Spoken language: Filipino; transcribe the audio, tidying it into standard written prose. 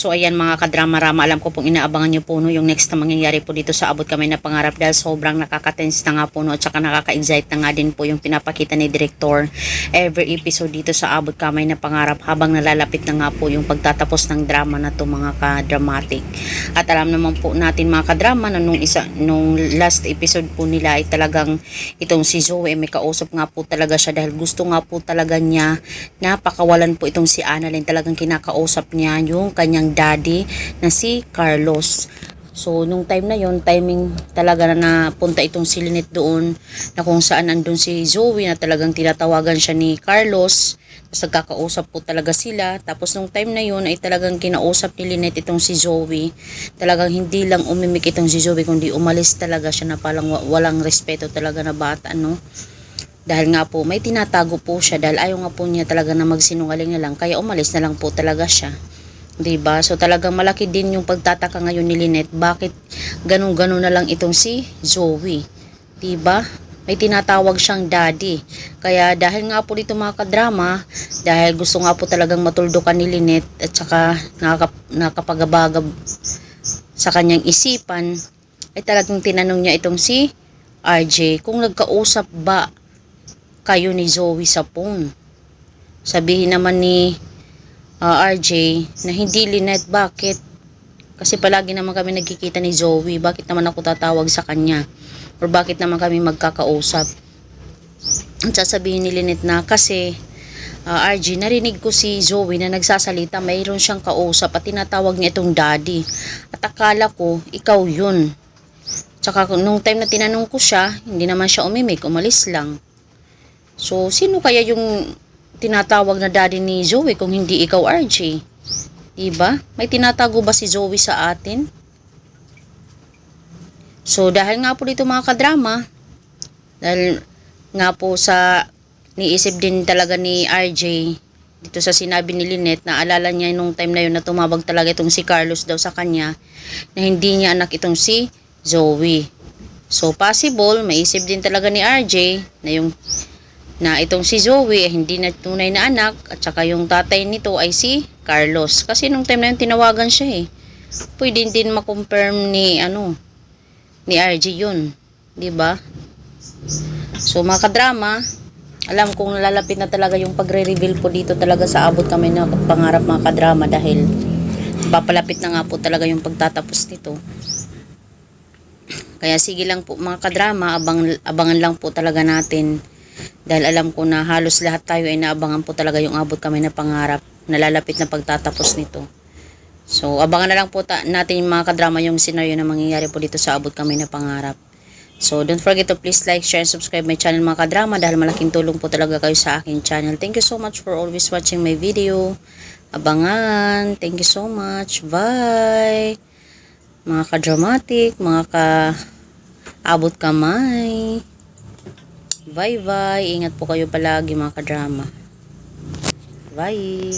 So ayan mga kadrama-rama, alam ko pong inaabangan nyo po no, yung next na mangyayari po dito sa Abot Kamay na Pangarap dahil sobrang nakaka-tense na nga po no, at saka nakaka-excite na nga din po yung pinapakita ni Director every episode dito sa Abot Kamay na Pangarap habang nalalapit na nga po yung pagtatapos ng drama na to mga ka-dramatic. At alam naman po natin mga kadrama na nung last episode po nila ay talagang itong si Zoe may kausap nga po talaga siya dahil gusto nga po talaga niya na pakawalan po itong si Annalyn. Talagang kinakausap niya yung kanyang daddy na si Carlos. So, nung time na yon, timing talaga na napunta itong si Lynette doon na kung saan andun si Zoe na talagang tinatawagan siya ni Carlos. Tapos nagkakausap po talaga sila. Tapos nung time na yon ay talagang kinausap ni Lynette itong si Zoe. Talagang hindi lang umimik itong si Zoe kundi umalis talaga siya na palang walang respeto talaga na bata, no? Dahil nga po may tinatago po siya dahil ayaw nga po niya talaga na magsinungaling na lang kaya umalis na lang po talaga siya. 'Di ba? So talagang malaki din yung pagtataka ngayon ni Lynette bakit ganun-ganun na lang itong si Zoe. 'Di ba? May tinatawag siyang daddy. Kaya dahil nga po dito mga kadrama, dahil gusto nga po talagang matuldukan ni Lynette at saka nakapagabagab sa kanyang isipan, ay talagang tinanong niya itong si RJ kung nagkausap ba kayo ni Zoe sa phone. Sabihin naman ni RJ na hindi. Lynette, bakit? Kasi palagi naman kami nagkikita ni Zoe, bakit naman ako tatawag sa kanya? Or bakit naman kami magkakausap? At sasabihin ni Lynette na kasi RJ, narinig ko si Zoe na nagsasalita, mayroon siyang kausap at tinatawag niya itong daddy. At akala ko, ikaw yun. Tsaka nung time na tinanong ko siya, hindi naman siya umimik, umalis lang. So, sino kaya yung tinatawag na daddy ni Zoe kung hindi ikaw, RJ? Diba? May tinatago ba si Zoe sa atin? So, dahil nga po dito mga kadrama, dahil nga po sa niisip din talaga ni RJ dito sa sinabi ni Lynette na alala niya nung time na yun na tumawag talaga itong si Carlos daw sa kanya na hindi niya anak itong si Zoe. So, possible, maisip din talaga ni RJ na itong si Zoe hindi na tunay na anak at saka yung tatay nito ay si Carlos. Kasi nung time na yun tinawagan siya eh. Pwede din ma-confirm ni RJ yun. 'Di ba? So mga kadrama, alam kong nalalapit na talaga yung pagre-reveal po dito talaga sa Abot Kamay na Pangarap mga kadrama dahil papalapit na nga po talaga yung pagtatapos nito. Kaya sige lang po mga kadrama, abangan lang po talaga natin. Dahil alam ko na halos lahat tayo ay naabangan po talaga yung Abot Kamay na Pangarap. Nalalapit na pagtatapos nito. So, abangan na lang po natin yung mga kadrama yung scenario na mangyayari po dito sa Abot Kamay na Pangarap. So, don't forget to please like, share, and subscribe my channel mga kadrama dahil malaking tulong po talaga kayo sa aking channel. Thank you so much for always watching my video. Abangan. Thank you so much. Bye. Mga kadramatic, mga ka-abot kamay. Bye-bye. Ingat po kayo palagi mga kadrama. Bye.